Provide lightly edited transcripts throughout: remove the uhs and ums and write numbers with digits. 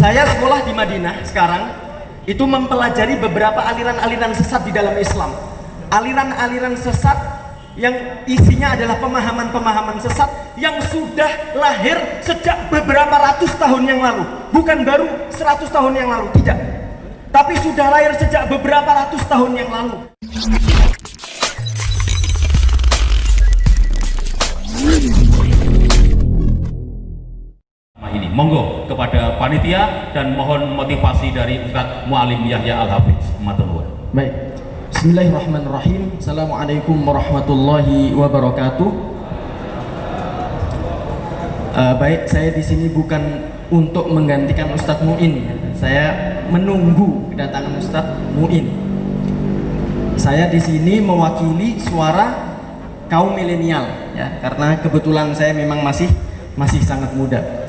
Saya sekolah di Madinah sekarang, itu mempelajari beberapa aliran-aliran sesat di dalam Islam. Aliran-aliran sesat yang isinya adalah pemahaman-pemahaman sesat yang sudah lahir sejak beberapa ratus tahun yang lalu. Bukan baru 100 tahun yang lalu, tidak. Tapi sudah lahir sejak beberapa ratus tahun yang lalu. Ini monggo kepada panitia dan mohon motivasi dari Ustadz Mu'alim Yahya Al-Hafiz. Baik, bismillahirrahmanirrahim. Assalamualaikum warahmatullahi wabarakatuh. Baik, saya di sini bukan untuk menggantikan Ustadz Mu'in. Saya menunggu kedatangan Ustadz Mu'in. Saya di sini mewakili suara kaum milenial, ya, karena kebetulan saya memang masih sangat muda.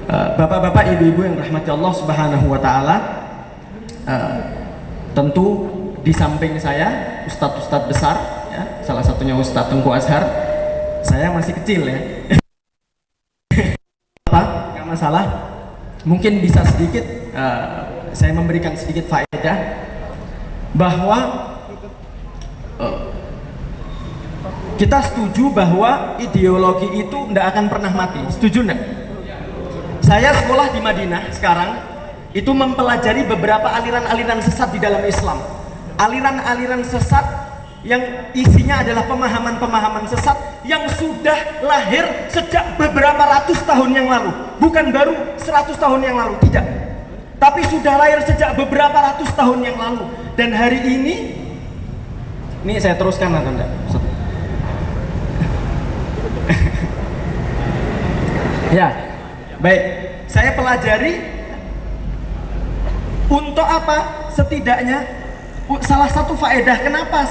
Bapak-bapak, ibu-ibu yang rahmati Allah Subhanahu wa Ta'ala, tentu di samping saya ustadz-ustadz besar, ya, salah satunya Ustadz Tengku Azhar. Saya masih kecil, ya. Apa? Gak masalah. Mungkin bisa sedikit saya memberikan sedikit faedah bahwa kita setuju bahwa ideologi itu tidak akan pernah mati. Setuju enggak? Saya sekolah di Madinah sekarang, itu mempelajari beberapa aliran-aliran sesat di dalam Islam. Aliran-aliran sesat yang isinya adalah pemahaman-pemahaman sesat yang sudah lahir sejak beberapa ratus tahun yang lalu. Bukan baru 100 tahun yang lalu, tidak. Tapi sudah lahir sejak beberapa ratus tahun yang lalu. Dan hari ini saya teruskan atau enggak? Ya, baik. Saya pelajari untuk apa? Setidaknya salah satu faedah kenapa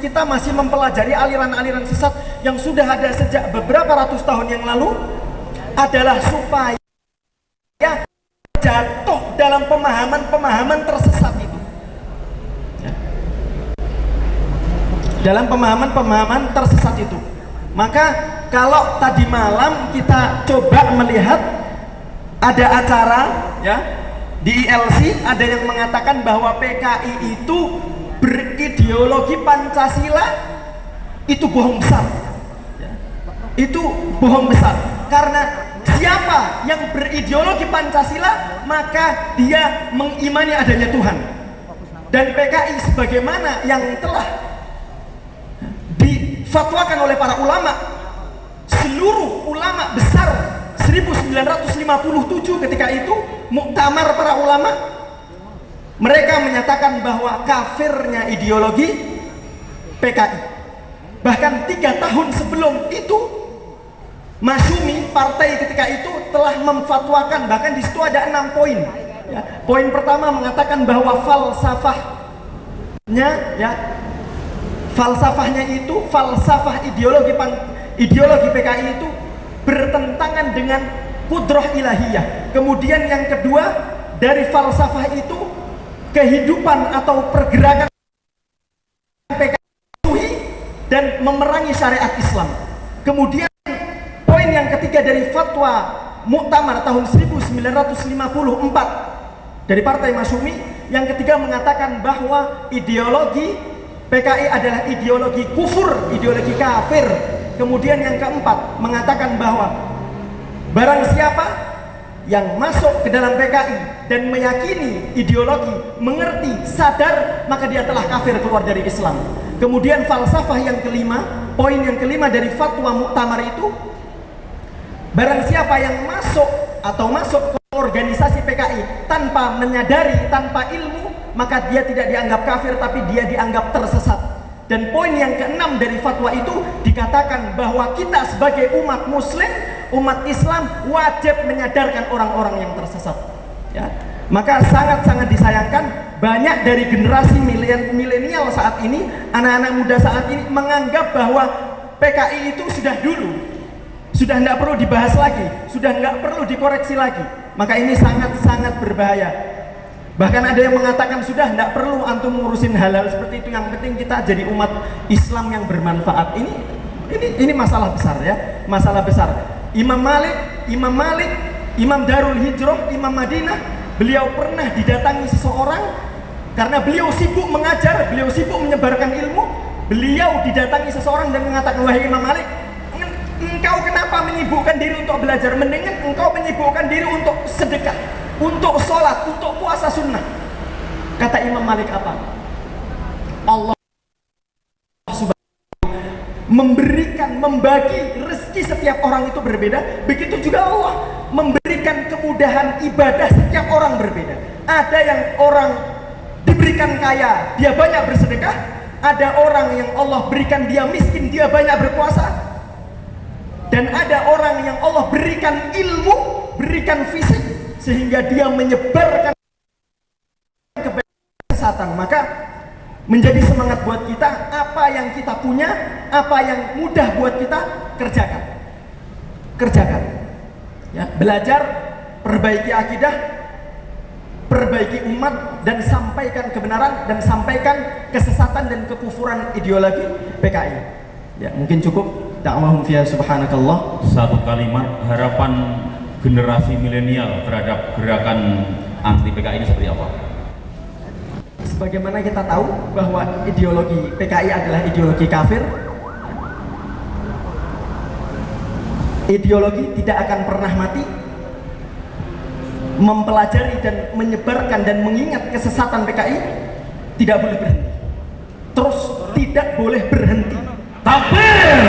kita masih mempelajari aliran-aliran sesat yang sudah ada sejak beberapa ratus tahun yang lalu adalah supaya jatuh dalam pemahaman-pemahaman tersesat itu. Ya. Dalam pemahaman-pemahaman tersesat itu. Maka kalau tadi malam kita coba melihat ada acara, ya, di ILC ada yang mengatakan bahwa PKI itu berideologi Pancasila, itu bohong besar, ya. Itu bohong besar karena siapa yang berideologi Pancasila maka dia mengimani adanya Tuhan. Dan PKI sebagaimana yang telah difatwakan oleh para ulama, seluruh ulama besar 1957 ketika itu muktamar para ulama, mereka menyatakan bahwa kafirnya ideologi PKI. Bahkan 3 tahun sebelum itu Masyumi partai ketika itu telah memfatwakan, bahkan di situ ada 6 poin, ya. Poin pertama mengatakan bahwa falsafahnya itu falsafah ideologi PKI itu bertentangan dengan kudrah ilahiyah. Kemudian yang kedua, dari falsafah itu kehidupan atau pergerakan PKI dan memerangi syariat Islam. Kemudian poin yang ketiga dari fatwa Muktamar tahun 1954 dari Partai Masyumi, yang ketiga mengatakan bahwa ideologi PKI adalah ideologi kufur, ideologi kafir. Kemudian yang keempat mengatakan bahwa barang siapa yang masuk ke dalam PKI dan meyakini ideologi, mengerti, sadar, maka dia telah kafir, keluar dari Islam. Kemudian falsafah yang kelima, poin yang kelima dari fatwa Muktamar itu, barang siapa yang masuk ke organisasi PKI tanpa menyadari, tanpa ilmu, maka dia tidak dianggap kafir, tapi dia dianggap tersesat. Dan poin yang keenam dari fatwa itu dikatakan bahwa kita sebagai umat muslim, umat Islam wajib menyadarkan orang-orang yang tersesat, ya. Maka sangat-sangat disayangkan banyak dari generasi milenial saat ini, anak-anak muda saat ini menganggap bahwa PKI itu sudah tidak perlu dibahas lagi, sudah nggak perlu dikoreksi lagi. Maka ini sangat-sangat berbahaya. Bahkan ada yang mengatakan sudah tidak perlu antum ngurusin halal seperti itu, yang penting kita jadi umat Islam yang bermanfaat. Ini masalah besar, ya, masalah besar. Imam Malik Imam Darul Hijrah, Imam Madinah, beliau pernah didatangi seseorang karena beliau sibuk mengajar, beliau sibuk menyebarkan ilmu. Beliau didatangi seseorang dan mengatakan, wahai Imam Malik, engkau kenapa menyibukkan diri untuk belajar? Mendingan engkau menyibukkan diri untuk sedekah, untuk sholat, untuk puasa sunnah. Kata Imam Malik apa? Allah memberikan, membagi rezeki setiap orang itu berbeda. Begitu juga Allah memberikan kemudahan ibadah setiap orang berbeda. Ada yang orang diberikan kaya, dia banyak bersedekah. Ada orang yang Allah berikan dia miskin, dia banyak berpuasa. Dan ada orang yang Allah berikan ilmu, berikan fisik, sehingga dia menyebarkan kesehatan. Maka menjadi semangat buat kita, apa yang kita punya, apa yang mudah buat kita, kerjakan. Kerjakan. Ya, belajar, perbaiki akidah, perbaiki umat, dan sampaikan kebenaran, dan sampaikan kesesatan dan kekufuran ideologi PKI. Ya, mungkin cukup. Da'wahum fiha subhanakallah. Satu kalimat, harapan generasi milenial terhadap gerakan anti PKI ini seperti apa? Sebagaimana kita tahu bahwa ideologi PKI adalah ideologi kafir. Ideologi tidak akan pernah mati. Mempelajari dan menyebarkan dan mengingat kesesatan PKI tidak boleh berhenti. Terus tidak boleh berhenti. Takbir!